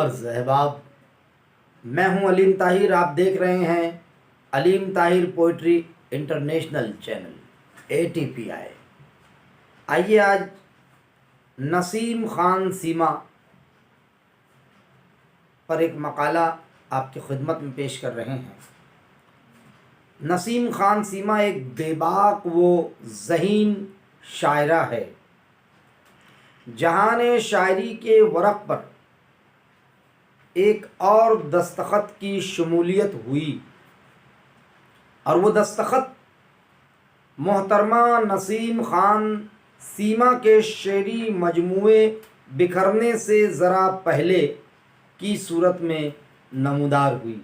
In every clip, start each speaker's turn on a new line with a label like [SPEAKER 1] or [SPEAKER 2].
[SPEAKER 1] عرض احباب، میں ہوں علیم طاہر. آپ دیکھ رہے ہیں Aleem Tahir poetry international channel ATPI. آئیے آج نسیم خان سیما پر ایک مقالہ آپ کی خدمت میں پیش کر رہے ہیں. نسیم خان سیما ایک بے باک و ذہین شاعرہ ہے. جہان شاعری کے ورق پر ایک اور دستخط کی شمولیت ہوئی اور وہ دستخط محترمہ نسیم خان سیما کے شعری مجموعے بکھرنے سے ذرا پہلے کی صورت میں نمودار ہوئی.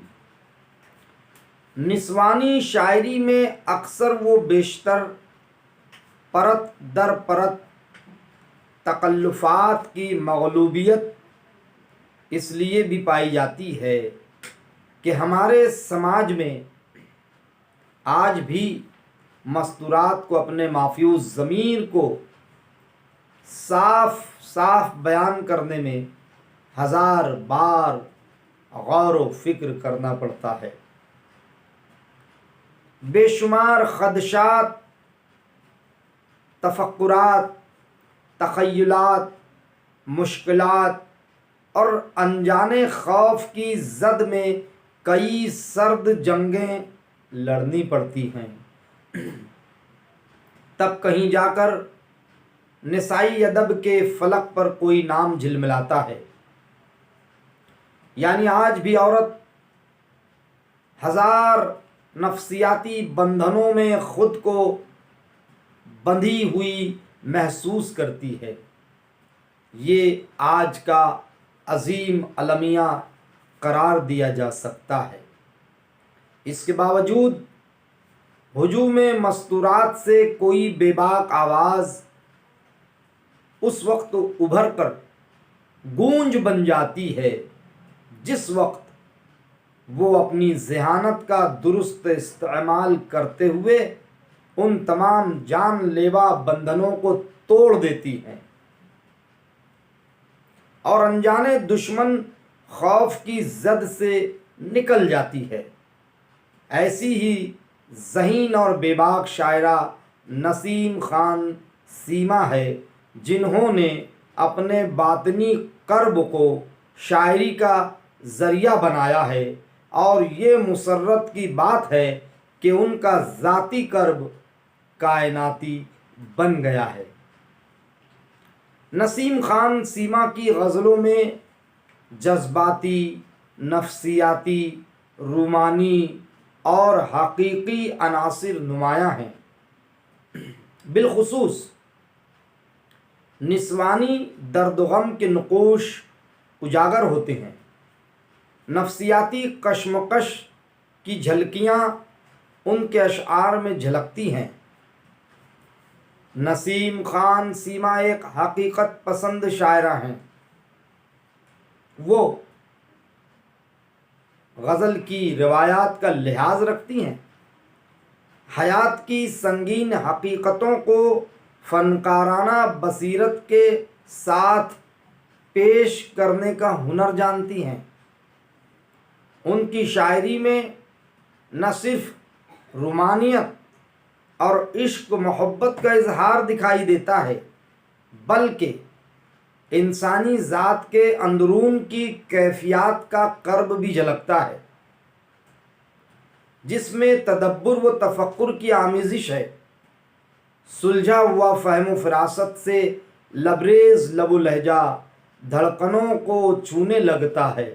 [SPEAKER 1] نسوانی شاعری میں اکثر و بیشتر پرت در پرت تکلفات کی مغلوبیت اس لیے بھی پائی جاتی ہے کہ ہمارے سماج میں آج بھی مستورات کو اپنے مافیوز ضمیر کو صاف صاف بیان کرنے میں ہزار بار غور و فکر کرنا پڑتا ہے. بے شمار خدشات، تفکرات، تخیلات، مشکلات اور انجانے خوف کی زد میں کئی سرد جنگیں لڑنی پڑتی ہیں. تب کہیں جا کر نسائی ادب کے فلک پر کوئی نام جھلملاتا ہے. یعنی آج بھی عورت ہزار نفسیاتی بندھنوں میں خود کو بندھی ہوئی محسوس کرتی ہے. یہ آج کا عظیم المیہ قرار دیا جا سکتا ہے. اس کے باوجود ہجوم مستورات سے کوئی بے باک آواز اس وقت ابھر کر گونج بن جاتی ہے جس وقت وہ اپنی ذہانت کا درست استعمال کرتے ہوئے ان تمام جان لیوا بندھنوں کو توڑ دیتی ہیں اور انجانے دشمن خوف کی زد سے نکل جاتی ہے. ایسی ہی ذہین اور بے باک شاعرہ نسیم خان سیما ہے جنہوں نے اپنے باطنی کرب کو شاعری کا ذریعہ بنایا ہے اور یہ مسرت کی بات ہے کہ ان کا ذاتی کرب کائناتی بن گیا ہے. نسیم خان سیما کی غزلوں میں جذباتی، نفسیاتی، رومانی اور حقیقی عناصر نمایاں ہیں. بالخصوص نسوانی درد و غم کے نقوش اجاگر ہوتے ہیں. نفسیاتی کشمکش کی جھلکیاں ان کے اشعار میں جھلکتی ہیں. نسیم خان سیما ایک حقیقت پسند شاعرہ ہیں. وہ غزل کی روایات کا لحاظ رکھتی ہیں. حیات کی سنگین حقیقتوں کو فنکارانہ بصیرت کے ساتھ پیش کرنے کا ہنر جانتی ہیں. ان کی شاعری میں نہ صرف رومانیت اور عشق و محبت کا اظہار دکھائی دیتا ہے بلکہ انسانی ذات کے اندرون کی کیفیات کا کرب بھی جھلکتا ہے جس میں تدبر و تفکر کی آمیزش ہے. سلجھا ہوا فہم و فراست سے لبریز لب و لہجہ دھڑکنوں کو چھونے لگتا ہے.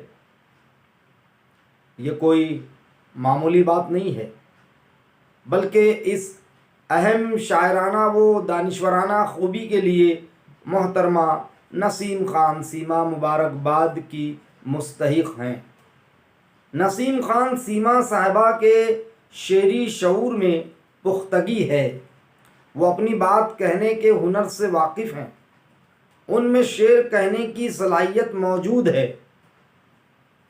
[SPEAKER 1] یہ کوئی معمولی بات نہیں ہے بلکہ اس اہم شاعرانہ و دانشورانہ خوبی کے لیے محترمہ نسیم خان سیما مبارکباد کی مستحق ہیں. نسیم خان سیما صاحبہ کے شعری شعور میں پختگی ہے. وہ اپنی بات کہنے کے ہنر سے واقف ہیں. ان میں شعر کہنے کی صلاحیت موجود ہے.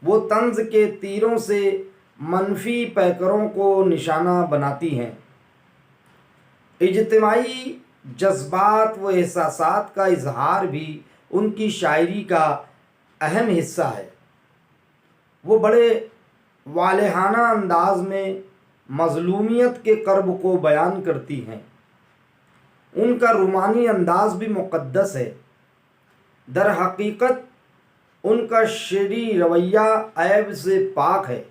[SPEAKER 1] وہ طنز کے تیروں سے منفی پیکروں کو نشانہ بناتی ہیں. اجتماعی جذبات و احساسات کا اظہار بھی ان کی شاعری کا اہم حصہ ہے. وہ بڑے والہانہ انداز میں مظلومیت کے کرب کو بیان کرتی ہیں۔ ان کا رومانی انداز بھی مقدس ہے۔ در حقیقت ان کا شعری رویہ عیب سے پاک ہے۔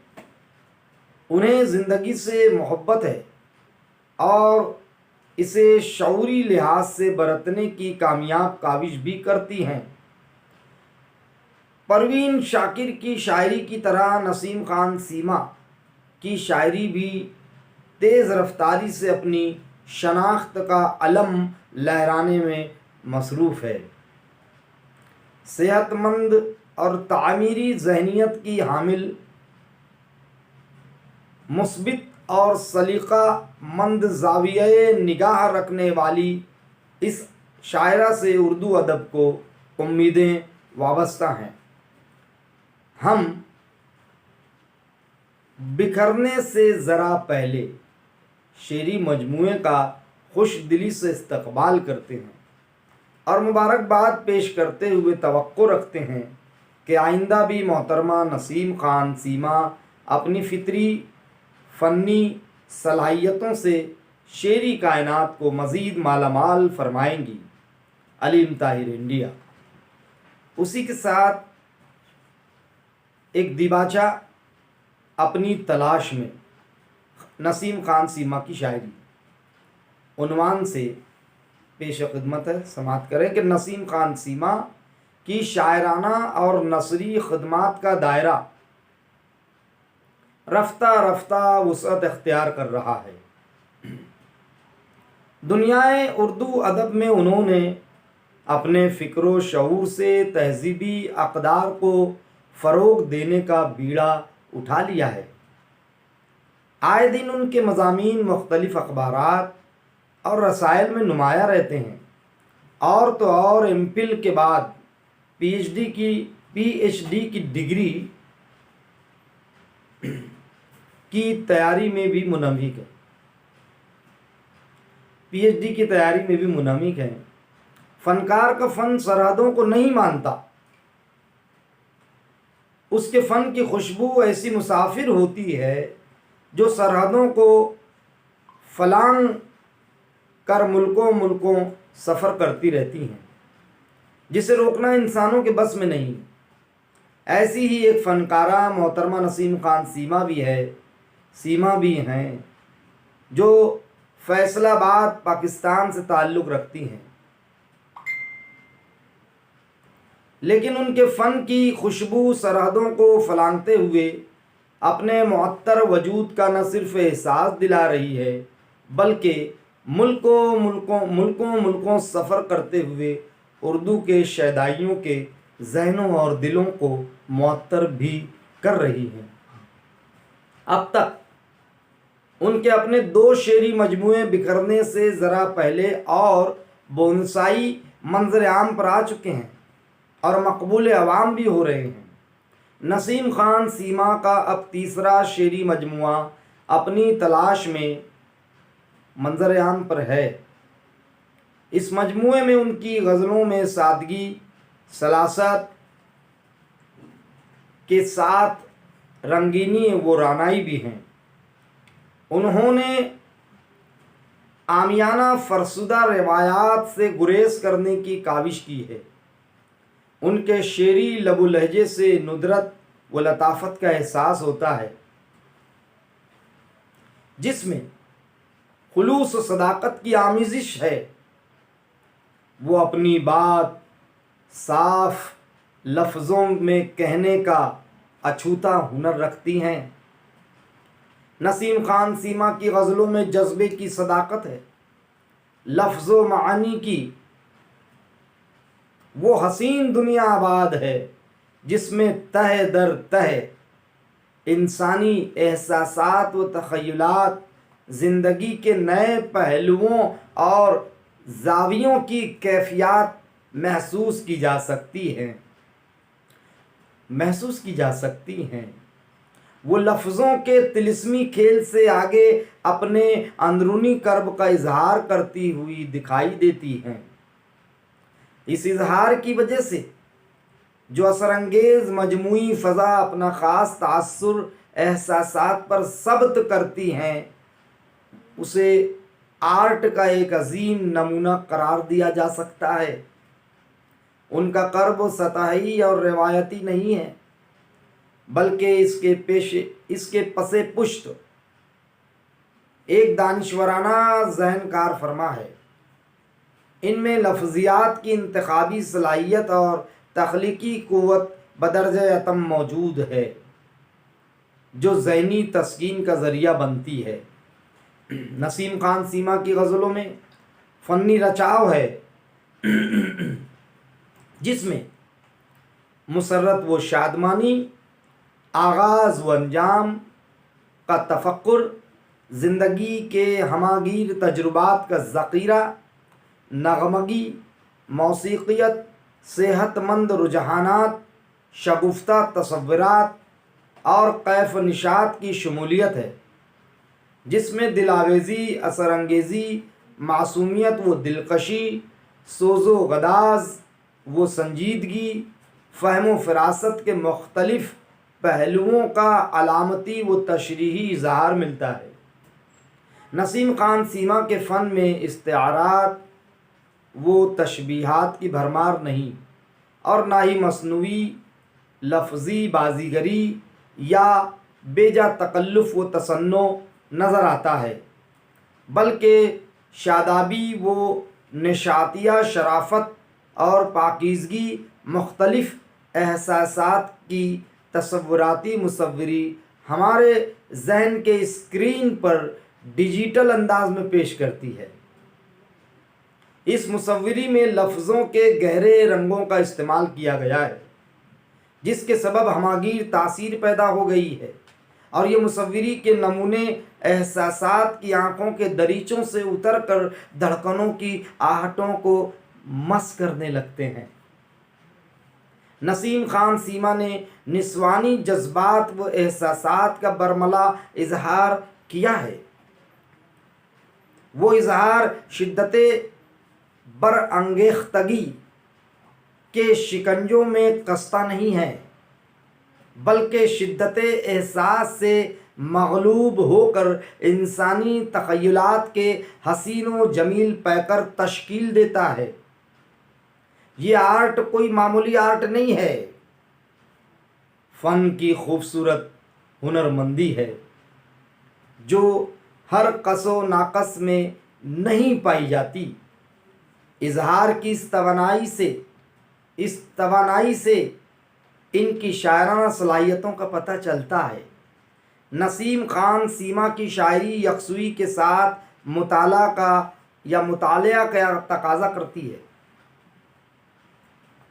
[SPEAKER 1] انہیں زندگی سے محبت ہے اور اسے شعوری لحاظ سے برتنے کی کامیاب کاوش بھی کرتی ہیں۔ پروین شاکر کی شاعری کی طرح نسیم خان سیما کی شاعری بھی تیز رفتاری سے اپنی شناخت کا علم لہرانے میں مصروف ہے۔ صحت مند اور تعمیری ذہنیت کی حامل، مثبت اور سلیقہ مند زاویہ نگاہ رکھنے والی اس شاعرہ سے اردو ادب کو امیدیں وابستہ ہیں۔ ہم بکھرنے سے ذرا پہلے شعری مجموعے کا خوش دلی سے استقبال کرتے ہیں اور مبارکباد پیش کرتے ہوئے توقع رکھتے ہیں کہ آئندہ بھی محترمہ نسیم خان سیما اپنی فطری فنی صلاحیتوں سے شعری کائنات کو مزید مالا مال فرمائیں گی۔ علیم طاہر، انڈیا۔ اسی کے ساتھ ایک دیباچہ اپنی تلاش میں، نسیم خان سیما کی شاعری، عنوان سے پیش خدمت ہے۔ سماعت کریں کہ نسیم خان سیما کی شاعرانہ اور نثری خدمات کا دائرہ رفتہ رفتہ وسعت اختیار کر رہا ہے۔ دنیائے اردو ادب میں انہوں نے اپنے فکر و شعور سے تہذیبی اقدار کو فروغ دینے کا بیڑا اٹھا لیا ہے۔ آئے دن ان کے مضامین مختلف اخبارات اور رسائل میں نمایاں رہتے ہیں، اور تو اور ایم فل کے بعد پی ایچ ڈی کی ڈگری کی تیاری میں بھی منہمک ہے۔ پی ایچ ڈی کی تیاری میں بھی منہمک ہے۔ فنکار کا فن سرحدوں کو نہیں مانتا۔ اس کے فن کی خوشبو ایسی مسافر ہوتی ہے جو سرحدوں کو فلانگ کر ملکوں سفر کرتی رہتی ہیں، جسے روکنا انسانوں کے بس میں نہیں۔ ایسی ہی ایک فنکارہ محترمہ نسیم خان سیما بھی ہیں جو فیصل آباد پاکستان سے تعلق رکھتی ہیں، لیکن ان کے فن کی خوشبو سرحدوں کو پھلانگتے ہوئے اپنے معطر وجود کا نہ صرف احساس دلا رہی ہے بلکہ ملکوں سفر کرتے ہوئے اردو کے شیدائیوں کے ذہنوں اور دلوں کو معطر بھی کر رہی ہے۔ اب تک ان کے اپنے 2 شعری مجموعے بکھرنے سے ذرا پہلے اور بونسائی منظر عام پر آ چکے ہیں اور مقبول عوام بھی ہو رہے ہیں۔ نسیم خان سیما کا اب تیسرا شعری مجموعہ اپنی تلاش میں منظر عام پر ہے۔ اس مجموعے میں ان کی غزلوں میں سادگی، سلاست کے ساتھ رنگینی و رعنائی بھی ہیں۔ انہوں نے عامیانہ فرسودہ روایات سے گریز کرنے کی کاوش کی ہے۔ ان کے شعری لب و لہجے سے ندرت و لطافت کا احساس ہوتا ہے، جس میں خلوص و صداقت کی آمیزش ہے۔ وہ اپنی بات صاف لفظوں میں کہنے کا اچھوتا ہنر رکھتی ہیں۔ نسیم خان سیما کی غزلوں میں جذبے کی صداقت ہے، لفظ و معانی کی وہ حسین دنیا آباد ہے جس میں تہ در تہ انسانی احساسات و تخیلات، زندگی کے نئے پہلوؤں اور زاویوں کی کیفیات محسوس کی جا سکتی ہیں۔ وہ لفظوں کے طلسمی کھیل سے آگے اپنے اندرونی کرب کا اظہار کرتی ہوئی دکھائی دیتی ہیں۔ اس اظہار کی وجہ سے جو اثر انگیز مجموعی فضا اپنا خاص تاثر احساسات پر ثبت کرتی ہیں، اسے آرٹ کا ایک عظیم نمونہ قرار دیا جا سکتا ہے۔ ان کا قرب سطحی اور روایتی نہیں ہے، بلکہ اس کے پس پشت ایک دانشورانہ ذہن کار فرما ہے۔ ان میں لفظیات کی انتخابی صلاحیت اور تخلیقی قوت بدرجہ اتم موجود ہے، جو ذہنی تسکین کا ذریعہ بنتی ہے۔ نسیم خان سیما کی غزلوں میں فنی رچاؤ ہے جس میں مسرت و شادمانی، آغاز و انجام کا تفکر، زندگی کے ہماگیر تجربات کا ذخیرہ، نغمگی، موسیقیت، صحت مند رجحانات، شگفتہ تصورات اور کیف و نشاط کی شمولیت ہے، جس میں دل آویزی، اثر انگیزی، معصومیت و دلکشی، سوز و گداز و سنجیدگی، فہم و فراست کے مختلف پہلوؤں کا علامتی و تشریحی اظہار ملتا ہے۔ نسیم خان سیما کے فن میں استعارات و تشبیہات کی بھرمار نہیں، اور نہ ہی مصنوعی لفظی بازیگری یا بیجا تکلف و تصنع نظر آتا ہے، بلکہ شادابی و نشاطیہ شرافت اور پاکیزگی، مختلف احساسات کی تصوراتی مصوری ہمارے ذہن کے اسکرین پر ڈیجیٹل انداز میں پیش کرتی ہے۔ اس مصوری میں لفظوں کے گہرے رنگوں کا استعمال کیا گیا ہے، جس کے سبب ہماگیر تاثیر پیدا ہو گئی ہے، اور یہ مصوری کے نمونے احساسات کی آنکھوں کے دریچوں سے اتر کر دھڑکنوں کی آہٹوں کو مس کرنے لگتے ہیں۔ نسیم خان سیما نے نسوانی جذبات و احساسات کا برملا اظہار کیا ہے۔ وہ اظہار شدت برانگیختگی کے شکنجوں میں کستہ نہیں ہے، بلکہ شدت احساس سے مغلوب ہو کر انسانی تخیلات کے حسین و جمیل پیکر تشکیل دیتا ہے۔ یہ آرٹ کوئی معمولی آرٹ نہیں ہے، فن کی خوبصورت ہنرمندی ہے، جو ہر کس و ناقص میں نہیں پائی جاتی۔ اظہار کی اس توانائی سے ان کی شاعرانہ صلاحیتوں کا پتہ چلتا ہے۔ نسیم خان سیما کی شاعری یکسوئی کے ساتھ مطالعہ کا تقاضا کرتی ہے۔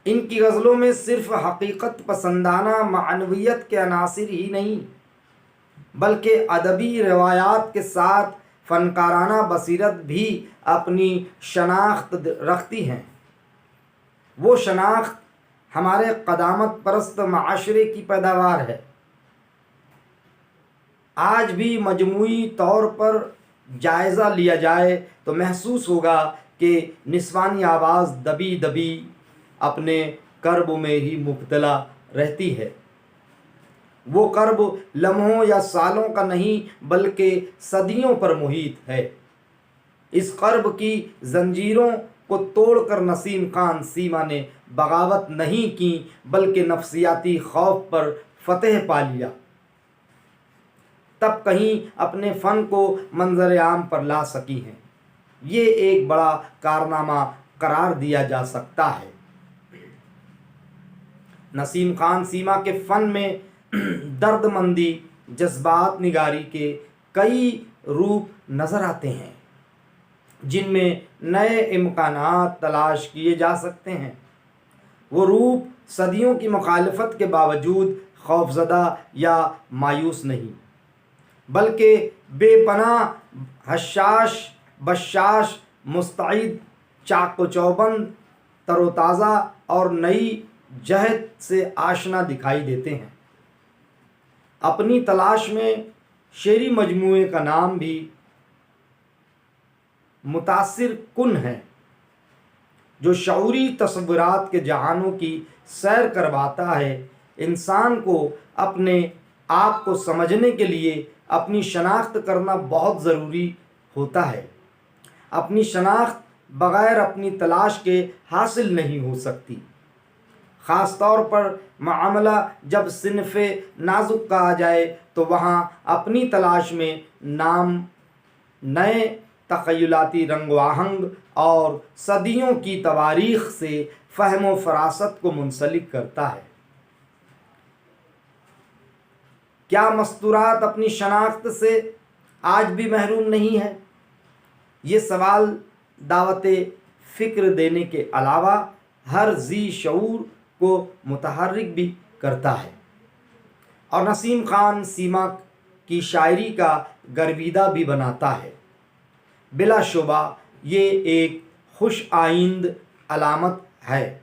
[SPEAKER 1] ان کی غزلوں میں صرف حقیقت پسندانہ معنویت کے عناصر ہی نہیں، بلکہ ادبی روایات کے ساتھ فنکارانہ بصیرت بھی اپنی شناخت رکھتی ہیں۔ وہ شناخت ہمارے قدامت پرست معاشرے کی پیداوار ہے۔ آج بھی مجموعی طور پر جائزہ لیا جائے تو محسوس ہوگا کہ نسوانی آواز دبی دبی اپنے کرب میں ہی مبتلا رہتی ہے۔ وہ کرب لمحوں یا سالوں کا نہیں، بلکہ صدیوں پر محیط ہے۔ اس کرب کی زنجیروں کو توڑ کر نسیم خان سیما نے بغاوت نہیں کی، بلکہ نفسیاتی خوف پر فتح پا لیا، تب کہیں اپنے فن کو منظر عام پر لا سکی ہیں۔ یہ ایک بڑا کارنامہ قرار دیا جا سکتا ہے۔ نسیم خان سیما کے فن میں درد مندی، جذبات نگاری کے کئی روپ نظر آتے ہیں، جن میں نئے امکانات تلاش کیے جا سکتے ہیں۔ وہ روپ صدیوں کی مخالفت کے باوجود خوفزدہ یا مایوس نہیں، بلکہ بے پناہ، حشاش، بشاش، مستعد، چاق و چوبند، تر و تازہ اور نئی جہت سے آشنا دکھائی دیتے ہیں۔ اپنی تلاش میں شعری مجموعے کا نام بھی متاثر کن ہے۔ جو شعوری تصورات کے جہانوں کی سیر کرواتا ہے، انسان کو اپنے آپ کو سمجھنے کے لیے اپنی شناخت کرنا بہت ضروری ہوتا ہے۔ اپنی شناخت بغیر اپنی تلاش کے حاصل نہیں ہو سکتی، خاص طور پر معاملہ جب صنف نازک کا آ جائے تو وہاں اپنی تلاش میں نام نئے تخیلاتی رنگ و آہنگ اور صدیوں کی تواریخ سے فہم و فراست کو منسلک کرتا ہے۔ کیا مستورات اپنی شناخت سے آج بھی محروم نہیں ہے؟ یہ سوال دعوت فکر دینے کے علاوہ ہر ذی شعور کو متحرک بھی کرتا ہے اور نسیم خان سیما کی شاعری کا گرویدہ بھی بناتا ہے۔ بلا شبہ یہ ایک خوش آئند علامت ہے۔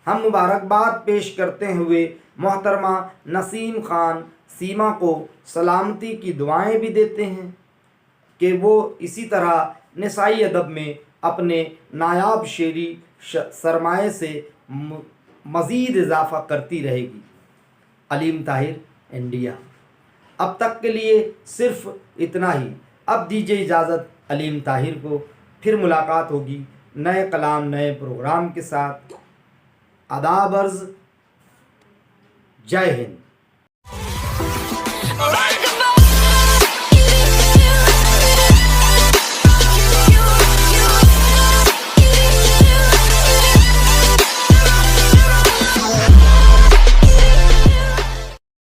[SPEAKER 1] ہم مبارکباد پیش کرتے ہوئے محترمہ نسیم خان سیما کو سلامتی کی دعائیں بھی دیتے ہیں کہ وہ اسی طرح نسائی ادب میں اپنے نایاب شعری سرمایے سے مزید اضافہ کرتی رہے گی۔ علیم طاہر، انڈیا۔ اب تک کے لیے صرف اتنا ہی۔ اب دیجیے اجازت علیم طاہر کو، پھر ملاقات ہوگی نئے کلام نئے پروگرام کے ساتھ۔ آداب عرض، جے ہند۔